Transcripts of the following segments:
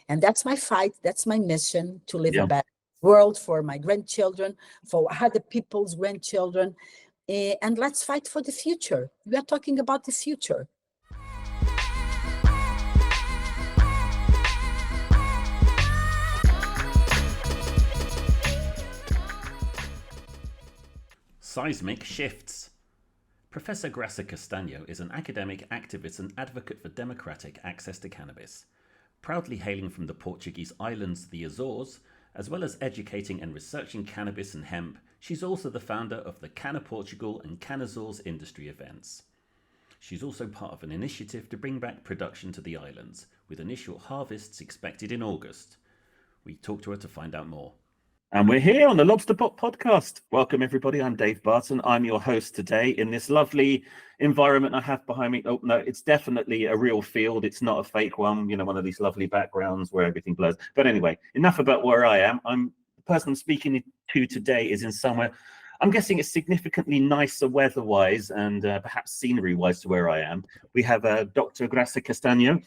And that's my fight. That's my mission, to live a Yeah. better world for my grandchildren, for other people's grandchildren. And let's fight for the future. We are talking about the future. Seismic shifts. Professor Graça Castanho is an academic, activist and advocate for democratic access to cannabis. Proudly hailing from the Portuguese islands, the Azores, as well as educating and researching cannabis and hemp, she's also the founder of the CannaPortugal and CannAzores industry events. She's also part of an initiative to bring back production to the islands, with initial harvests expected in August. We talked to her to find out more. And we're here on the Lobsterpot podcast. Welcome, everybody. I'm Dave Barton. I'm your host today in this lovely environment I have behind me. Oh, no, it's definitely a real field. It's not a fake one, you know, one of these lovely backgrounds where everything blurs. But anyway, enough about where I am. The person I'm speaking to today is in somewhere, I'm guessing it's significantly nicer weather-wise and perhaps scenery-wise to where I am. We have Dr. Graça Castanho,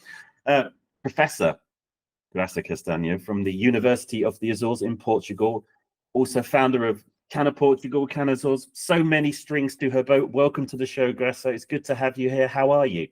Professor Graça Castanho from the University of the Azores in Portugal, also founder of CannaPortugal, CannAzores. So many strings to her boat. Welcome to the show, Graça. It's good to have you here. How are you?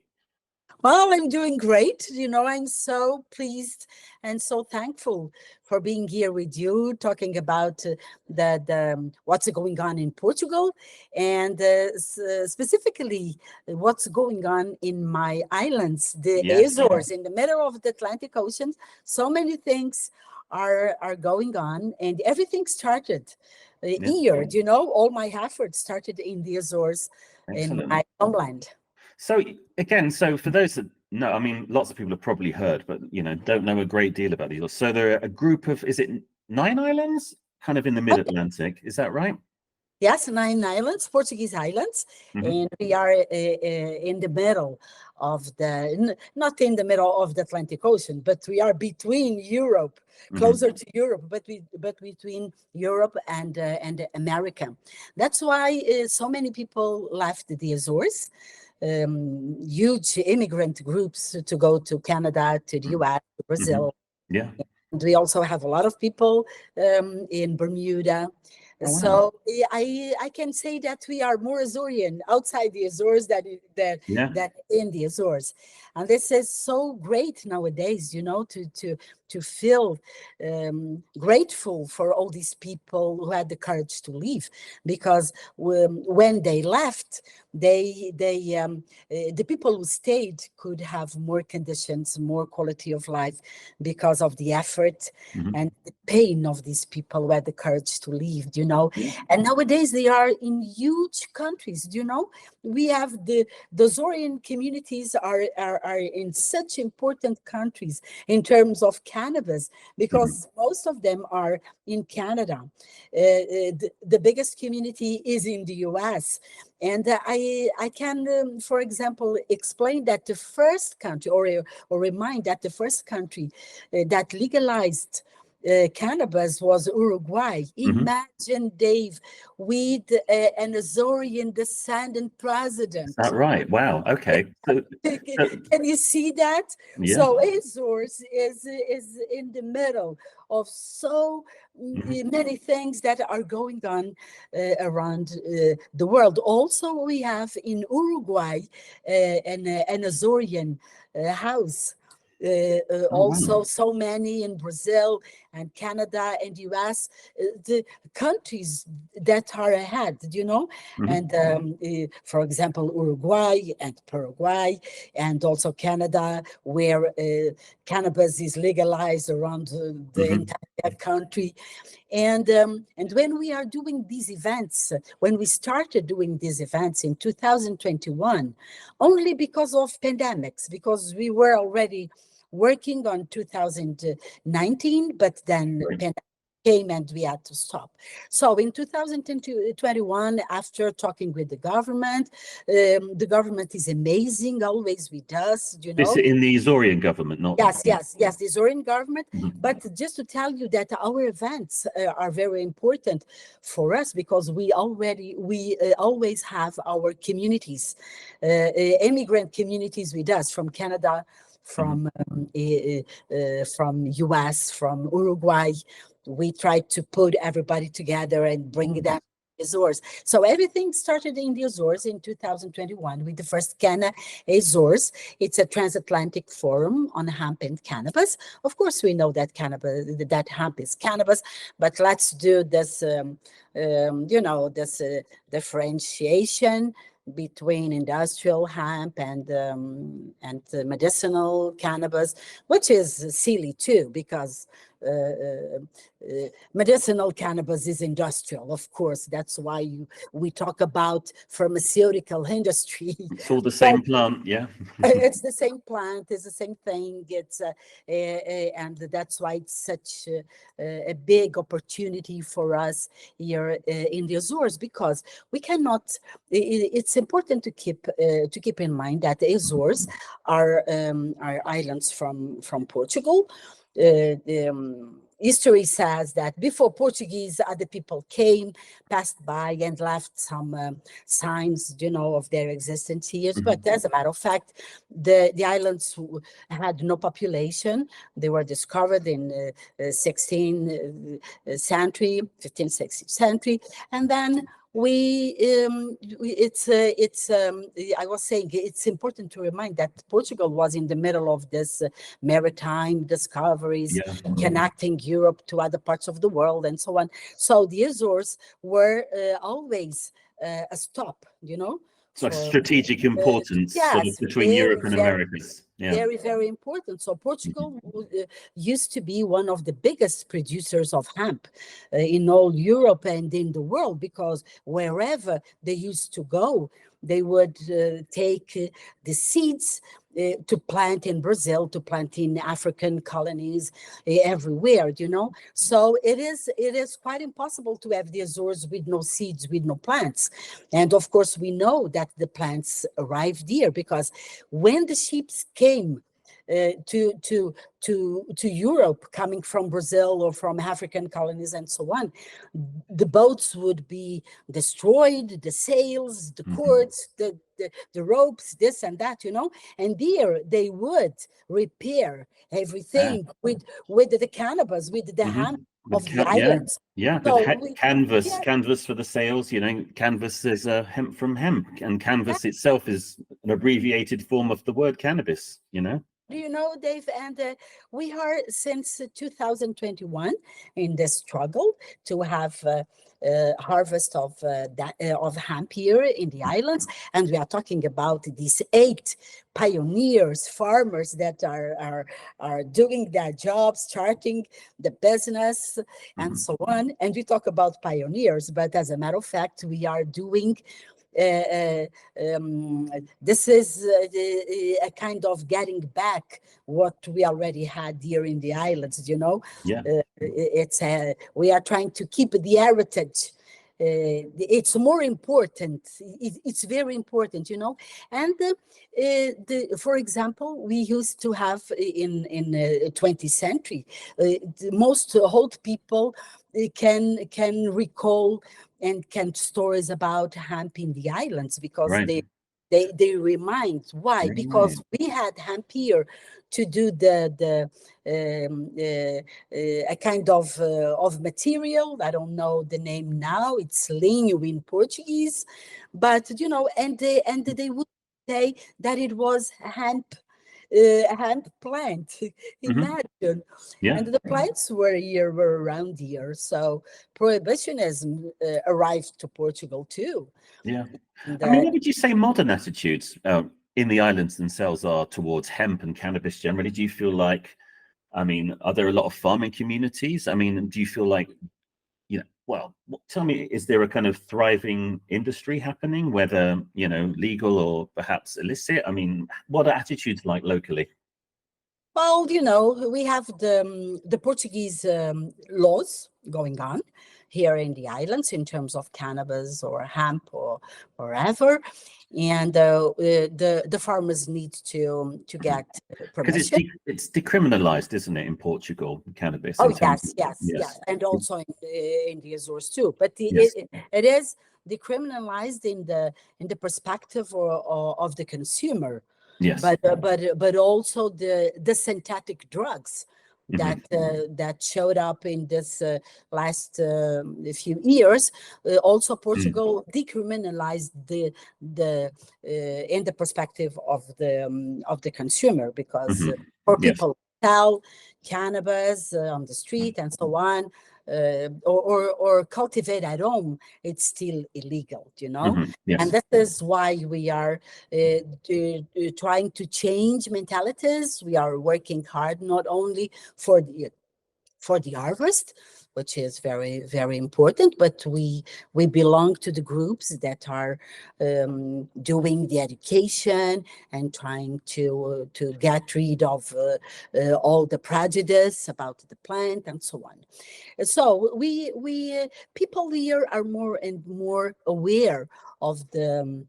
Well, I'm doing great. You know, I'm so pleased and so thankful for being here with you, talking about the what's going on in Portugal, and specifically what's going on in my islands, the Azores, in the middle of the Atlantic Ocean. So many things are going on, and everything started here. You know, all my efforts started in the Azores, in my homeland. So again, so for those that know, I mean, lots of people have probably heard, but, you know, don't know a great deal about these. So there are a group of, is it 9 islands? Kind of in the mid-Atlantic, is that right? Yes, 9 islands, Portuguese islands, and we are in the middle of not in the middle of the Atlantic Ocean, but we are between Europe, closer to Europe, but between Europe and America. That's why so many people left the Azores. Huge immigrant groups to go to Canada, to the US, to Brazil. Yeah. And we also have a lot of people in Bermuda. Oh, wow. So I can say that we are more Azorean outside the Azores than in the Azores. And this is so great nowadays, you know, to feel grateful for all these people who had the courage to leave, because when they left, the people who stayed could have more conditions, more quality of life, because of the effort and the pain of these people who had the courage to leave, you know. And nowadays they are in huge countries, you know. We have the Azorean communities are in such important countries in terms of cannabis, because most of them are in Canada. The biggest community is in the US. And I can, for example, explain that the first country, or remind that the first country that legalized cannabis was Uruguay. Imagine, Dave, with an Azorean descendant president. Is that right? Wow. Okay. Can you see that? Yeah. So Azores is in the middle of so many things that are going on around the world. Also, we have in Uruguay an Azorean house. Also, so many in Brazil and Canada and US, the countries that are ahead, you know, and for example, Uruguay and Paraguay, and also Canada, where cannabis is legalized around the entire country. And when we are doing these events, when we started doing these events in 2021, only because of pandemics, because we were already working on 2019, but then pandemic came and we had to stop. So in 2021, after talking with the government is amazing, always with us, you know. This in the Azorean government, not... Yes, the Azorean government. But just to tell you that our events are very important for us, because we always have our communities, immigrant communities with us from Canada, from US, from Uruguay. We tried to put everybody together and bring them to the Azores. So everything started in the Azores in 2021 with the first CannAzores. It's a transatlantic forum on hemp and cannabis. Of course, we know that that hemp is cannabis, but let's do this, this differentiation between industrial hemp and medicinal cannabis, which is silly too, because medicinal cannabis is industrial, of course. That's why we talk about pharmaceutical industry. It's all the same plant, yeah. It's the same plant, it's the same thing. It's and that's why it's such a big opportunity for us here in the Azores, because we cannot. It's important to keep in mind that the Azores are islands from Portugal. History says that before Portuguese, other people came, passed by, and left some signs, of their existence here. But as a matter of fact, the islands had no population. They were discovered in 16th century, 15th, 16th century, and then I was saying it's important to remind that Portugal was in the middle of this maritime discoveries, connecting Europe to other parts of the world and so on. So the Azores were always a stop, It's like strategic importance sort of between Europe and Americas. Yeah. Very, very important. So Portugal used to be one of the biggest producers of hemp in all Europe and in the world, because wherever they used to go, they would take the seeds to plant in Brazil, to plant in African colonies, everywhere, So it is quite impossible to have the Azores with no seeds, with no plants. And of course, we know that the plants arrived here because when the ships came to Europe, coming from Brazil or from African colonies and so on, the boats would be destroyed, the sails, the cords, the ropes, this and that, and there they would repair everything with the cannabis, with the hemp of the islands. Canvas for the sails, canvas is hemp from hemp, and canvas itself is an abbreviated form of the word cannabis, Do you know, Dave? And we are since 2021 in the struggle to have harvest of hemp here in the islands, and we are talking about these 8 pioneers, farmers that are doing their jobs, starting the business, and so on. And we talk about pioneers, but as a matter of fact, we are doing. This is a kind of getting back what we already had here in the islands, we are trying to keep the heritage. It's more important. It's very important, And for example, we used to have in 20th century, most old people can recall and can stories about hemp in the islands, because they remind why, because we had hemp here to do a kind of material. I don't know the name now. It's linho in Portuguese, but and they would say that it was hemp plant. Imagine. And the plants were around here. So prohibitionism arrived to Portugal too. What would you say modern attitudes in the islands themselves are towards hemp and cannabis generally? Do you feel like, are there a lot of farming communities? Do you feel like, tell me, is there a kind of thriving industry happening, whether, legal or perhaps illicit? What are attitudes like locally? Well, we have the Portuguese laws going on here in the islands in terms of cannabis or hemp or wherever. And the farmers need to get permission. Because it's decriminalized, isn't it, in Portugal, cannabis? Oh, yes. And also in the Azores too. But it is decriminalized in the perspective of the consumer. Yes. but also the synthetic drugs that showed up in this last few years. Also, Portugal decriminalized the in the perspective of the consumer, because for people sell cannabis on the street and so on, or cultivate at home, it's still illegal, Yes. And that is why we are trying to change mentalities. We are working hard not only for the harvest, which is very, very important, but we belong to the groups that are doing the education and trying to get rid of all the prejudice about the plant and so on. So we people here are more and more aware of the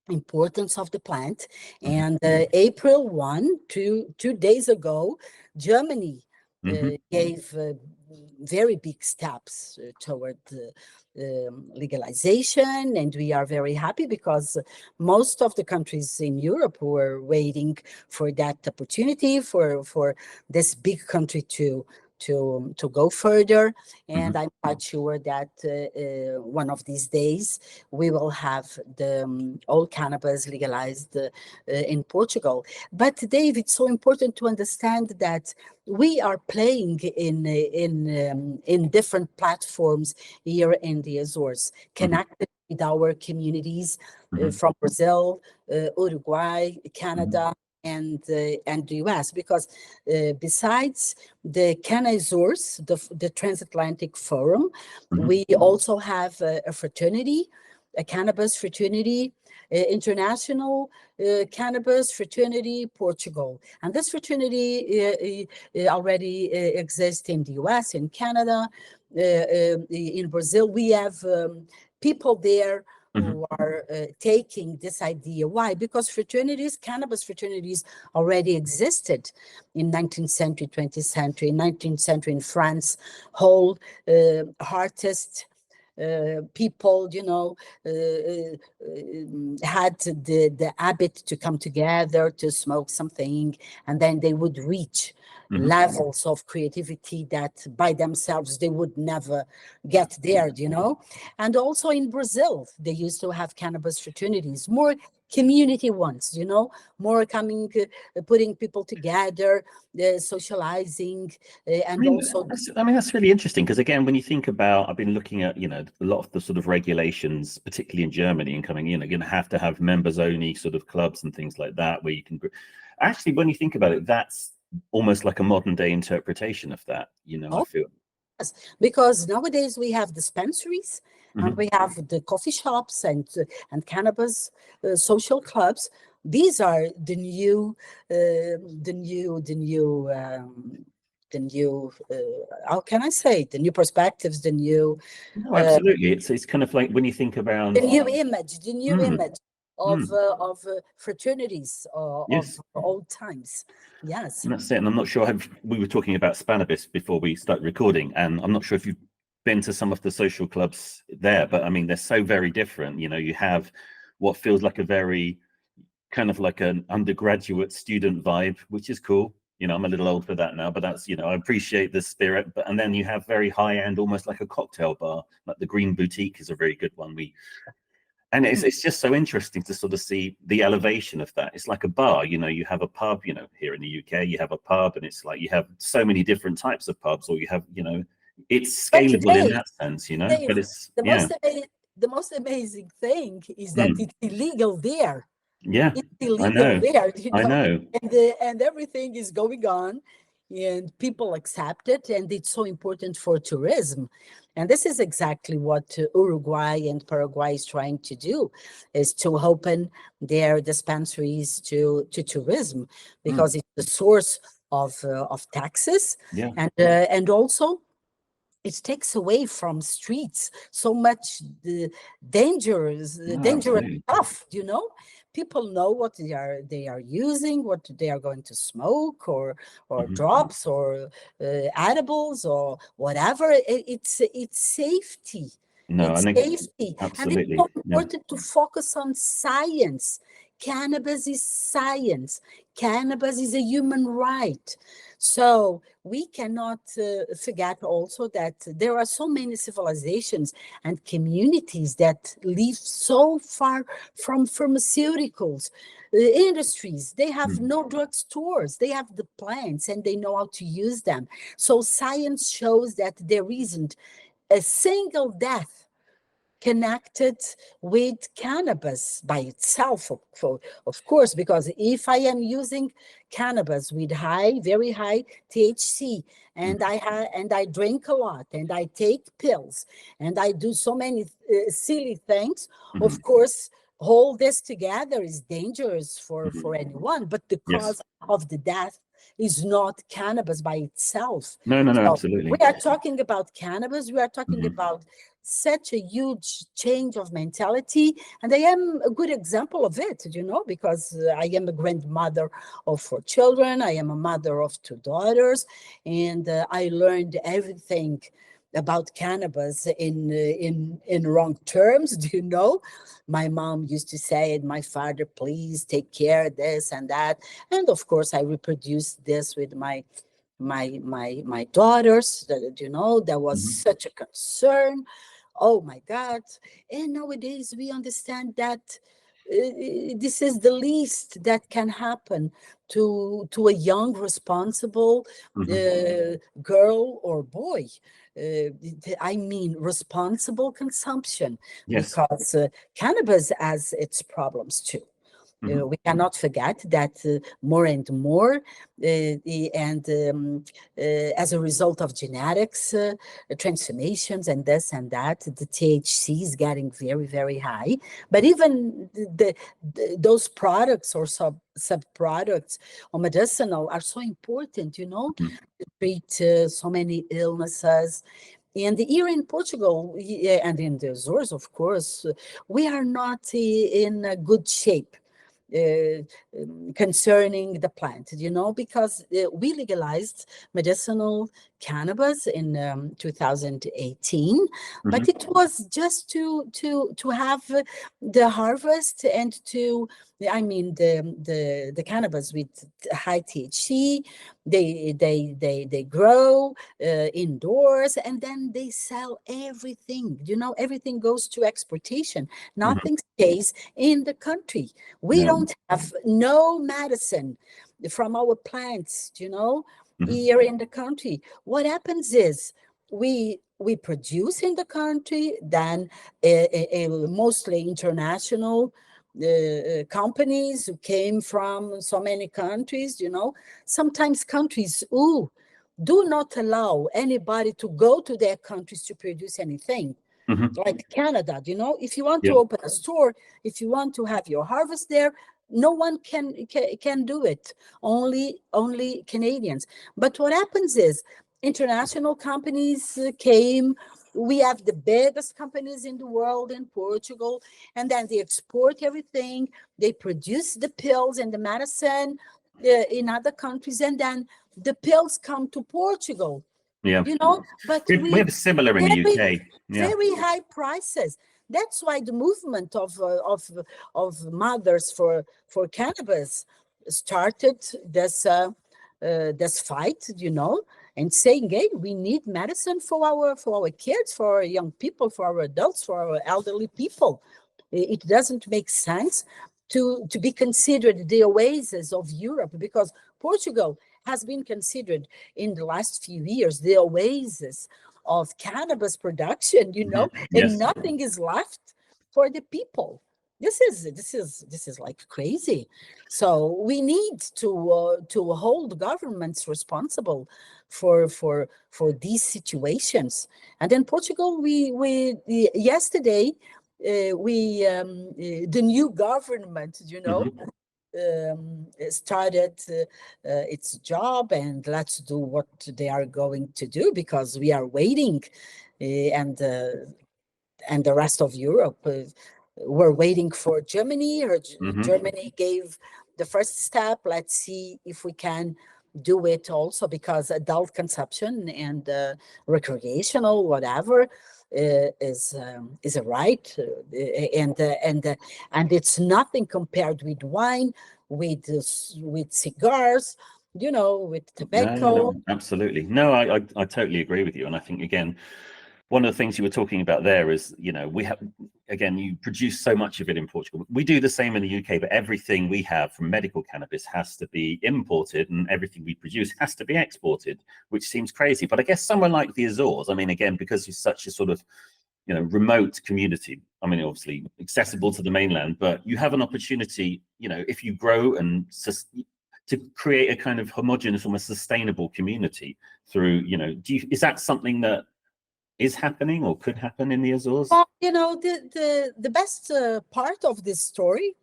importance of the plant. And April 1, 2 days ago, Germany gave very big steps toward legalization, and we are very happy because most of the countries in Europe were waiting for that opportunity, for this big country to go further. And I'm quite sure that one of these days we will have the all cannabis legalized in Portugal. But Dave, it's so important to understand that we are playing in different platforms here in the Azores, connected with our communities from Brazil, Uruguay, Canada, and the US, because besides the CannAzores, the Transatlantic Forum, we also have a fraternity, a cannabis fraternity, international cannabis fraternity Portugal. And this fraternity already exists in the US, in Canada, in Brazil. We have people there who are taking this idea. Why? Because fraternities, cannabis fraternities, already existed in 19th century, 20th century, 19th century in France. Whole artists, people, had the habit to come together to smoke something, and then they would reach levels of creativity that by themselves they would never get there, And also in Brazil, they used to have cannabis fraternities, more community ones, more coming, putting people together, socializing, and that's really interesting, because again, when you think about, I've been looking at, a lot of the sort of regulations, particularly in Germany, and coming in, you're going to have members only sort of clubs and things like that, where you can actually, when you think about it, that's almost like a modern day interpretation of that, I feel. Yes, because nowadays we have dispensaries and we have the coffee shops and cannabis social clubs. These are the new how can I say, the new perspectives, the new absolutely. It's kind of like when you think about the new image of fraternities of old times. Yes, and that's it. And I'm not sure, we were talking about Spanibus before we started recording, and I'm not sure if you've been to some of the social clubs there, but I mean, they're so very different. You have what feels like a very kind of like an undergraduate student vibe, which is cool. I'm a little old for that now, but that's, I appreciate the spirit. But, and then you have very high end, almost like a cocktail bar, like the Green Boutique is a very good one. And it's just so interesting to sort of see the elevation of that. It's like a bar, you have a pub, here in the UK, you have a pub, and it's like you have so many different types of pubs, or you have, it's scalable in that sense, Dave, but it's, the most amazing thing is that it's illegal there. Yeah, it's illegal there, I know. And everything is going on, and people accept it, and it's so important for tourism. And this is exactly what Uruguay and Paraguay is trying to do, is to open their dispensaries to tourism, because it's the source of taxes, and also it takes away from streets so much the dangerous stuff, People know what they are using, what they are going to smoke, or drops, or edibles, or whatever. It's safety. No, It's safety. absolutely. And it's so important to focus on science. cannabis is science. Cannabis is a human right. So we cannot forget also that there are so many civilizations and communities that live so far from pharmaceuticals, industries. They have no drugstores. They have the plants and they know how to use them. So science shows that there isn't a single death connected with cannabis by itself, of course, because if I am using cannabis with very high THC, and I drink a lot, and I take pills, and I do so many silly things, of course, all this together is dangerous for anyone, but the cause of the death is not cannabis by itself. No, So absolutely. we are talking about cannabis. We are talking about such a huge change of mentality. And I am a good example of it, because I am a grandmother of 4 children. I am a mother of 2 daughters. And I learned everything about cannabis in wrong terms, My mom used to say, and my father, please take care of this and that. And of course, I reproduced this with my daughters, there was such a concern. Oh my God. And nowadays we understand that this is the least that can happen to a young, responsible girl or boy. I mean, responsible consumption, because cannabis has its problems too. We cannot forget that more and more, as a result of genetics, transformations, and this and that, the THC is getting very, very high. But even those products or sub-products or medicinal are so important, to treat so many illnesses. And here in Portugal and in the Azores, of course, we are not in a good shape concerning the plant, because we legalized medicinal cannabis in 2018, but it was just to have the harvest and the cannabis with high THC. They grow indoors, and then they sell everything. Everything goes to exportation. Nothing stays in the country. We don't have no medicine from our plants, here in the country. What happens is we produce in the country, then mostly international companies who came from so many countries, sometimes countries who do not allow anybody to go to their countries to produce anything. Like Canada, if you want to open a store, if you want to have your harvest there, no one can do it. Only Canadians. But what happens is international companies came. We have the biggest companies in the world in Portugal, and then they export everything. They produce the pills and the medicine in other countries, and then the pills come to Portugal. But we have similar in the UK. Very high prices. That's why the movement of mothers for cannabis started this fight, and saying, hey, we need medicine for our kids, for our young people, for our adults, for our elderly people. It doesn't make sense to be considered the oasis of Europe, because Portugal has been considered in the last few years the oasis of cannabis production, and nothing is left for the people. This is like crazy. So we need to hold governments responsible for these situations. And in Portugal, we yesterday the new government, started its job, and let's do what they are going to do, because we are waiting, and the rest of Europe we're waiting for Germany. Germany gave the first step. Let's see if we can do it also, because adult consumption and recreational, whatever, is a right, and it's nothing compared with wine, with cigars, with tobacco. No, absolutely. No, I totally agree with you. And I think, again, one of the things you were talking about there is, we have, again, you produce so much of it in Portugal. We do the same in the UK, but everything we have from medical cannabis has to be imported, and everything we produce has to be exported, which seems crazy. But I guess somewhere like the Azores, I mean, again, because it's such a sort of, remote community, I mean, obviously accessible to the mainland, but you have an opportunity, if you grow and to create a kind of homogenous, almost sustainable community through, is that something that is happening or could happen in the Azores? Well, the best part of this story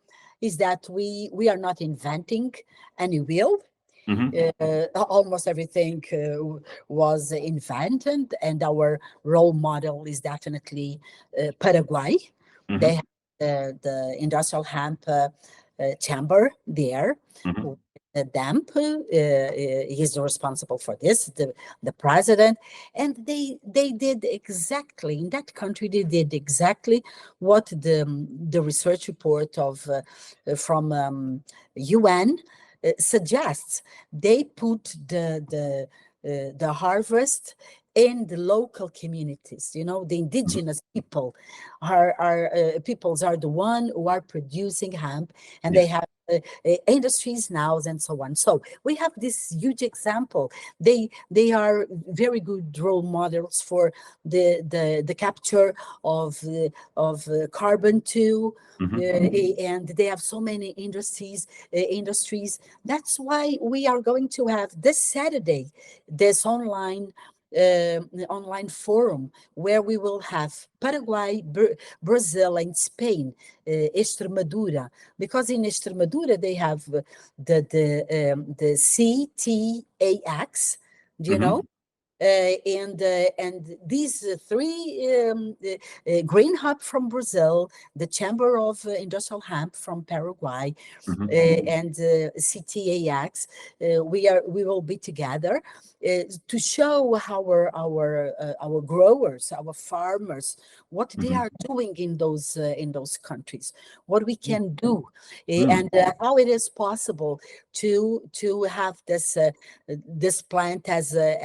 is that we are not inventing any wheel. Almost everything was invented, and our role model is definitely Paraguay. They have the industrial hemp chamber there. Damp is responsible for this, the president, and they did exactly in that country. They did exactly what the research report of from UN suggests. They put the harvest in the local communities. The indigenous peoples are the one who are producing hemp, and they have industries now and so on. So we have this huge example. They are very good role models for the capture of carbon too, and they have so many industries. That's why we are going to have this Saturday this online forum where we will have Paraguay, Brazil, and Spain, Extremadura, because in Extremadura they have the CTAX, and these three Green Hub from Brazil, the Chamber of Industrial Hemp from Paraguay, and CTAX, we will be together to show our growers, our farmers, what they are doing in those countries, what we can do, and how it is possible to have this plant as a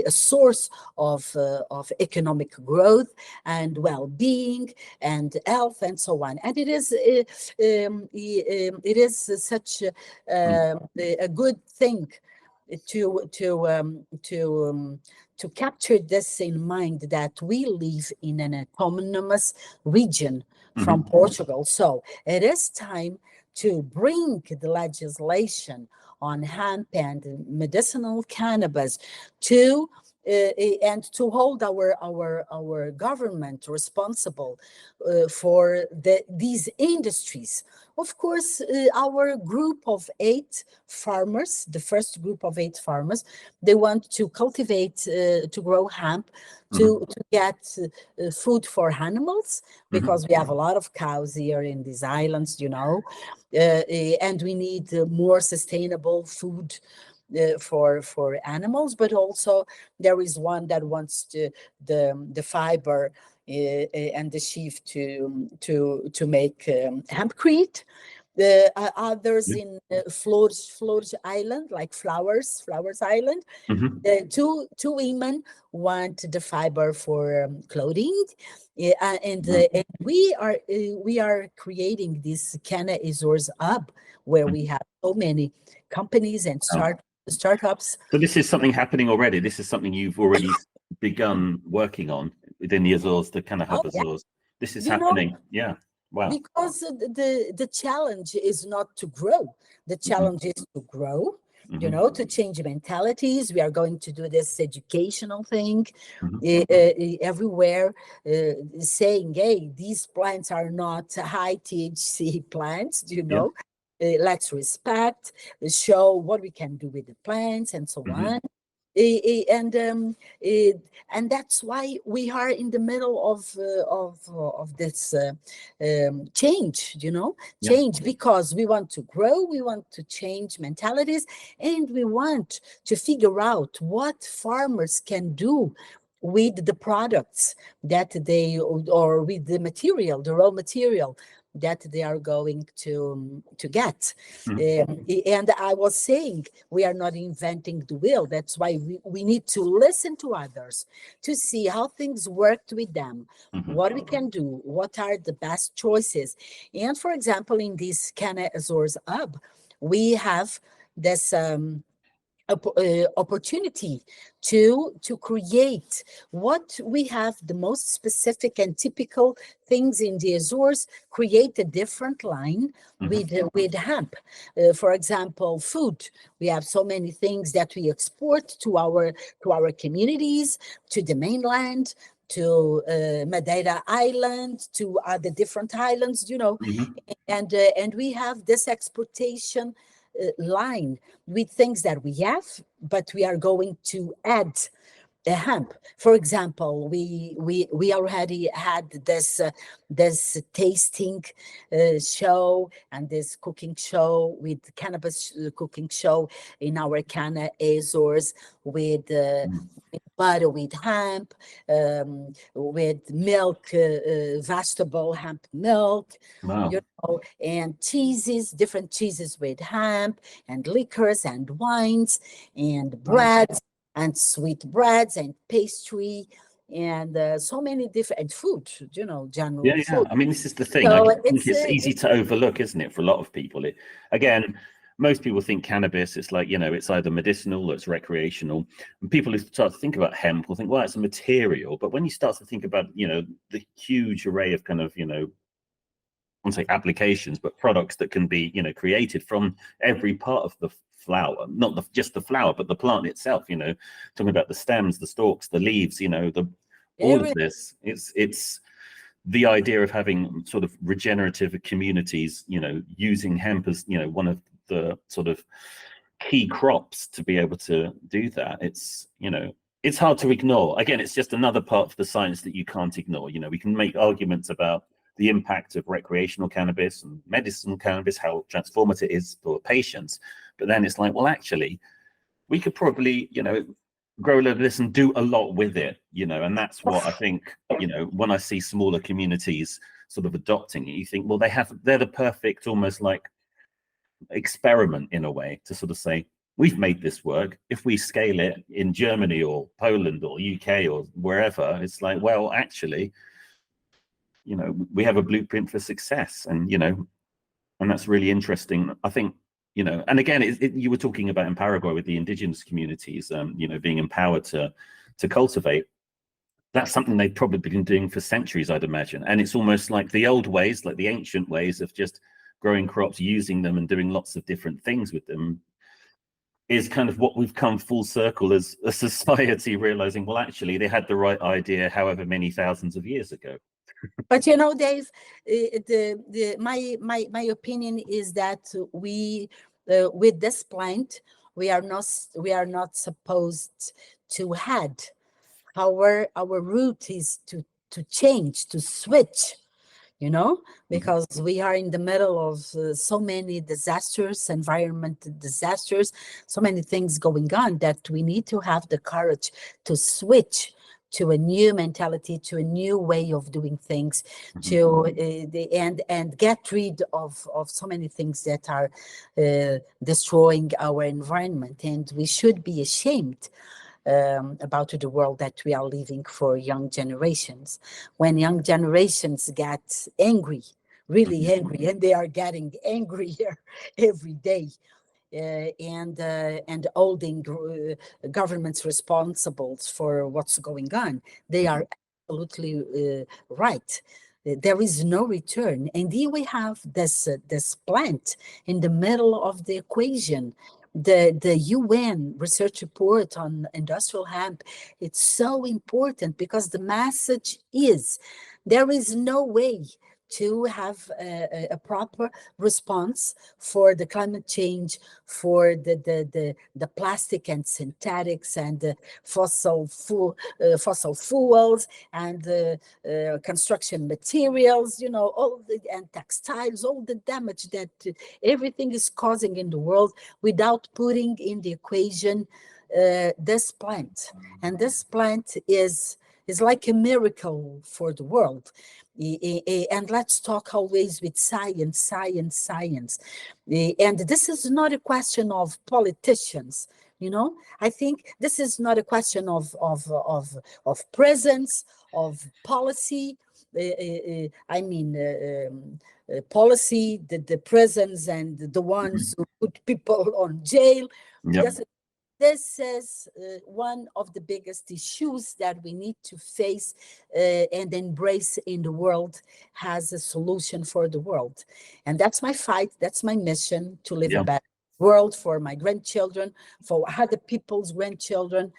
source of economic growth and well-being and health and so on. And it is such a good thing to capture this in mind, that we live in an autonomous region from Portugal. So it is time to bring the legislation on hemp and medicinal cannabis and to hold our government responsible for these industries. Of course, our group of 8 farmers, the first group of 8 farmers, they want to cultivate, to grow hemp, to get food for animals, because we have a lot of cows here in these islands, and we need more sustainable food for animals. But also there is one that wants the fiber and the sheaf to make hempcrete. The others in Flores Island, like Flowers Island, two women want the fiber for clothing, and we are creating this CannAzores hub where we have so many companies and startups. So this is something happening already. This is something you've already begun working on within the Azores, the CannAhub Azores. This is happening. Yeah. Wow. Because the challenge is not to grow. The challenge is to grow, to change mentalities. We are going to do this educational thing everywhere, saying, hey, these plants are not high THC plants, let's respect, show what we can do with the plants and so on. And that's why we are in the middle of this change, change, because we want to grow, we want to change mentalities, and we want to figure out what farmers can do with the products that they, or with the material, the raw material that they are going to get. And I was saying, we are not inventing the wheel. That's why we need to listen to others to see how things worked with them, what we can do, what are the best choices. And for example, in this CannAzores hub, we have this opportunity to create what we have, the most specific and typical things in the Azores, create a different line with hemp. For example, food. We have so many things that we export to our communities, to the mainland, to Madeira Island, to other different islands, you know, and we have this exportation line with things that we have, but we are going to add a hemp. For example, we already had this tasting show and this cooking show with cannabis cooking show in our CannAzores with butter with hemp, with milk, vegetable hemp milk, you know, and cheeses, different cheeses with hemp, and liquors and wines and breads and sweet breads and pastry and so many different food, you know, general food. I mean, this is the thing. So I think it's easy to overlook, isn't it, for a lot of people? Again, most people think cannabis, it's like, you know, it's either medicinal or it's recreational. And people who start to think about hemp will think, well, it's a material. But when you start to think about, you know, the huge array of kind of, you know, I won't say applications, but products that can be, you know, created from every part of the flower, not just the flower, but the plant itself, you know, talking about the stems, the stalks, the leaves, you know, all of this, it's the idea of having sort of regenerative communities, you know, using hemp as, you know, one of the sort of key crops to be able to do that. It's, you know, it's hard to ignore. Again, it's just another part of the science that you can't ignore. You know, we can make arguments about the impact of recreational cannabis and medicinal cannabis, how transformative it is for patients. But then it's like, well, actually, we could probably, you know, grow a lot of this and do a lot with it, you know, and that's what I think, you know, when I see smaller communities sort of adopting it, you think, well, they're the perfect, almost like experiment in a way to sort of say, we've made this work. If we scale it in Germany or Poland or UK or wherever, it's like, well, actually, you know, we have a blueprint for success. And, you know, and that's really interesting. I think, you know, and again, you were talking about in Paraguay with the indigenous communities, you know, being empowered to cultivate. That's something they've probably been doing for centuries, I'd imagine. And it's almost like the old ways, like the ancient ways of just growing crops, using them and doing lots of different things with them, is kind of what we've come full circle as a society, realizing, well, actually, they had the right idea however many thousands of years ago. But you know, Dave, my opinion is that we, with this plant, we are not supposed to had our route is to change, to switch, you know, because we are in the middle of so many disasters, environmental disasters, so many things going on, that we need to have the courage to switch to a new mentality, to a new way of doing things, to and get rid of so many things that are destroying our environment. And we should be ashamed about the world that we are living for young generations. When young generations get angry, really angry, and they are getting angrier every day, and holding governments responsible for what's going on, they are absolutely right. There is no return. And here we have this plant in the middle of the equation. The UN research report on industrial hemp, it's so important, because the message is there is no way to have a proper response for the climate change, for the plastic and synthetics and fossil fuels and construction materials, you know, and textiles, all the damage that everything is causing in the world, without putting in the equation this plant. And this plant is like a miracle for the world. And let's talk always with science, science, science. And this is not a question of politicians. I think this is not a question of presence, of policy. Policy, the prisons and the ones who put people on jail. Yep. This is one of the biggest issues that we need to face and embrace in the world, has a solution for the world. And that's my fight. That's my mission, to live a better world for my grandchildren, for other people's grandchildren.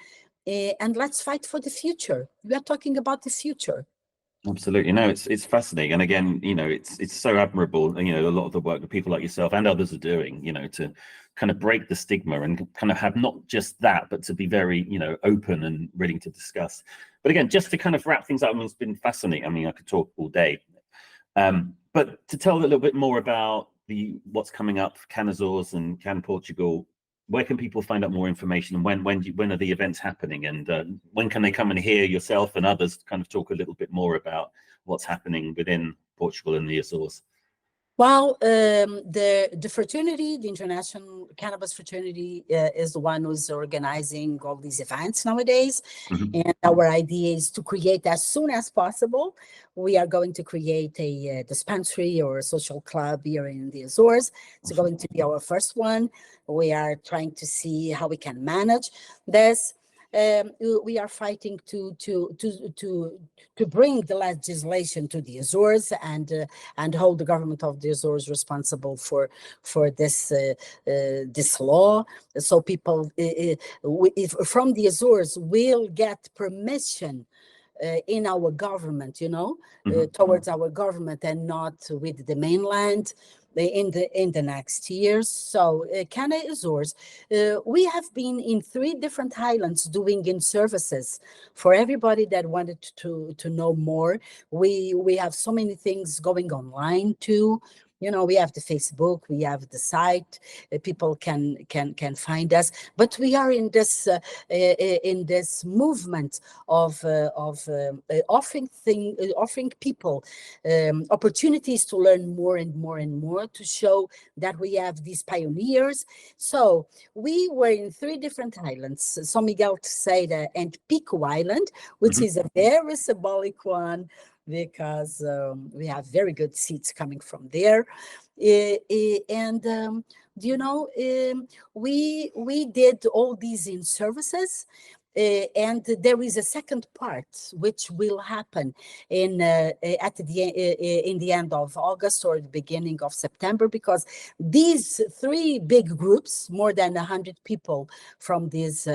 And let's fight for the future. We are talking about the future. Absolutely. No, it's fascinating. And again, it's so admirable, a lot of the work that people like yourself and others are doing, to kind of break the stigma and kind of have not just that, but to be very, open and willing to discuss. But again, just to kind of wrap things up, it's been fascinating. I mean, I could talk all day. But to tell a little bit more about what's coming up for CannAzores and CannaPortugal, where can people find out more information, and when are the events happening, and when can they come and hear yourself and others kind of talk a little bit more about what's happening within Portugal and the Azores? Well, the fraternity, the International Cannabis Fraternity, is the one who's organizing all these events nowadays. And our idea is to create, as soon as possible, we are going to create a dispensary or a social club here in the Azores. It's going to be our first one. We are trying to see how we can manage this. We are fighting to bring the legislation to the Azores and hold the government of the Azores responsible for this law. So people from the Azores will get permission in our government, towards our government, and not with the mainland in the next years. So CannAzores, we have been in 3 different islands doing in services for everybody that wanted to know more. We have so many things going online too. We have the Facebook, we have the site. People can find us. But we are in this movement of offering people opportunities to learn more and more and more, to show that we have these pioneers. So we were in 3 different islands: São Miguel, Terceira, and Pico Island, which is a very symbolic one, because we have very good seeds coming from there. We did all these in services. And there is a second part which will happen in the end of August or the beginning of September, because these 3 big groups, more than 100 people from these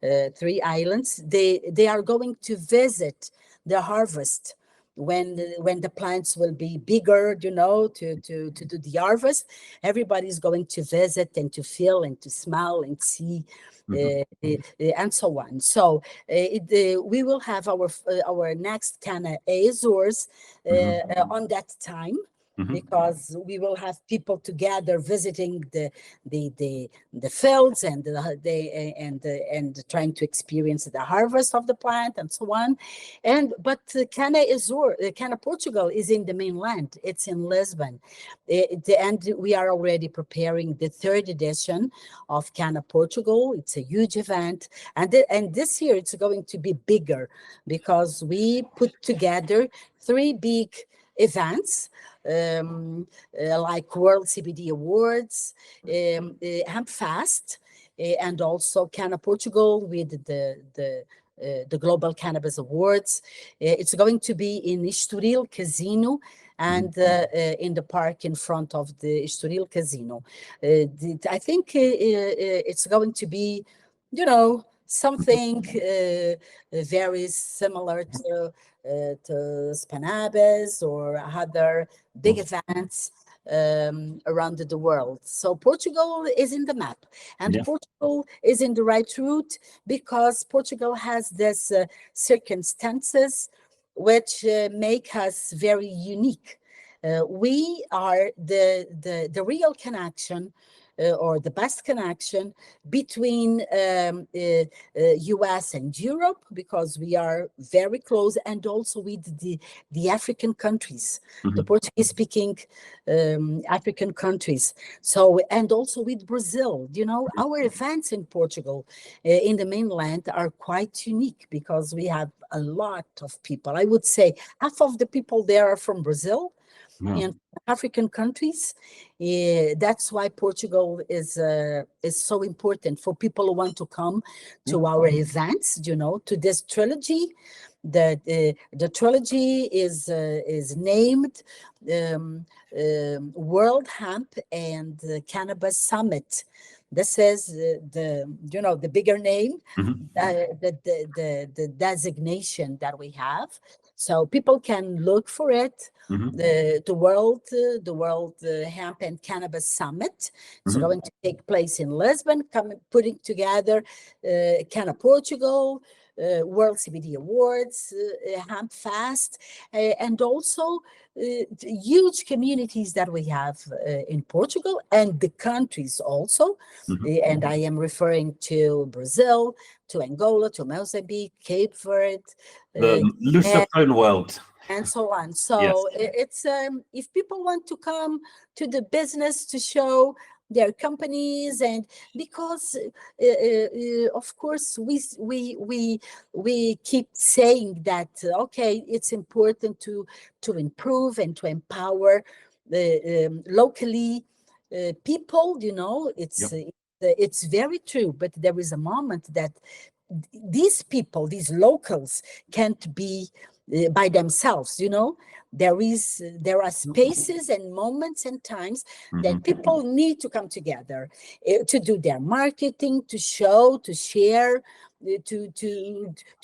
3 islands, they are going to visit the harvest when the plants will be bigger, to do the harvest. Everybody's going to visit and to feel and to smell and see. And so on. So we will have our next CannAzores on that time, because we will have people together visiting the fields and trying to experience the harvest of the plant and so on. But CannAPortugal is in the mainland. It's in Lisbon, and we are already preparing the 3rd edition of CannAPortugal. It's a huge event, and this year it's going to be bigger, because we put together 3 big events, like World CBD Awards, Hemp Fest, and also CannAPortugal with the Global Cannabis Awards. It's going to be in Estoril Casino and in the park in front of the Estoril Casino. I think it's going to be, something very similar to cannabis or other big events around the world. So Portugal is in the map, and Portugal is in the right route, because Portugal has this circumstances which make us very unique. We are the real connection or the best connection between US and Europe, because we are very close, and also with the African countries, the Portuguese speaking African countries. So, and also with Brazil, you know, our events in Portugal, in the mainland, are quite unique because we have a lot of people. I would say half of the people there are from Brazil. Wow. And African countries. That's why Portugal is so important for people who want to come to our events, you know, to this trilogy. The trilogy is named World Hemp and Cannabis Summit. This is the bigger name, the designation that we have. So people can look for it. The World Hemp and Cannabis Summit. It's going to take place in Lisbon, putting together CannaPortugal, World CBD Awards, Hemp Fest, and also huge communities that we have in Portugal and the countries also. And I am referring to Brazil, to Angola, to Mozambique, Cape Verde, the Lusophone world, and so on. So it's if people want to come to the business to show their companies, and because of course we keep saying that okay, it's important to improve and to empower the locally people, you know. It's very true, but there is a moment that these people, these locals, can't be by themselves, you know. There are spaces and moments and times that people need to come together to do their marketing, to show, to share, to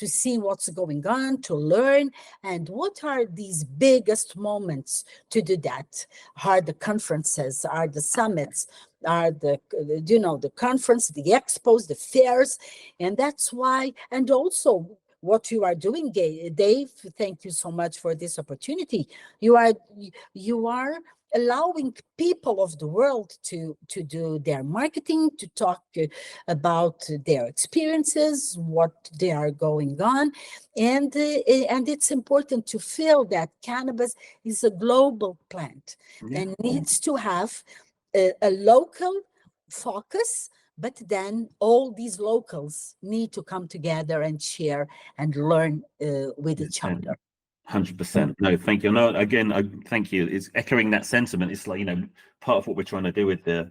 see what's going on, to learn. And what are these biggest moments to do that? Are the conferences, are the summits, are the conference, the expos, the fairs. And that's why, and also what you are doing, Dave, thank you so much for this opportunity. You are allowing people of the world to do their marketing, to talk about their experiences, what they are going on. And it's important to feel that cannabis is a global plant and needs to have a local focus, but then all these locals need to come together and share and learn with each other. 100%. No, thank you. No, again, thank you. It's echoing that sentiment. It's like, you know, part of what we're trying to do with the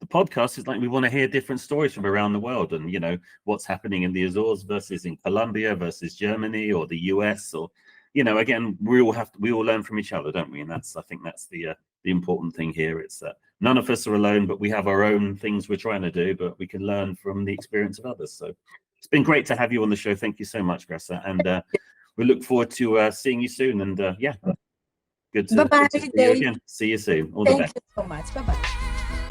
podcast is like we want to hear different stories from around the world, and you know what's happening in the Azores versus in Colombia versus Germany or the US, or you know, again, we all learn from each other, don't we? And I think that's the important thing here. It's that none of us are alone, but we have our own things we're trying to do, but we can learn from the experience of others. So it's been great to have you on the show. Thank you so much, Graça. And we look forward to seeing you soon. And good to see you again. See you soon. All the best. Thank you so much. Bye-bye.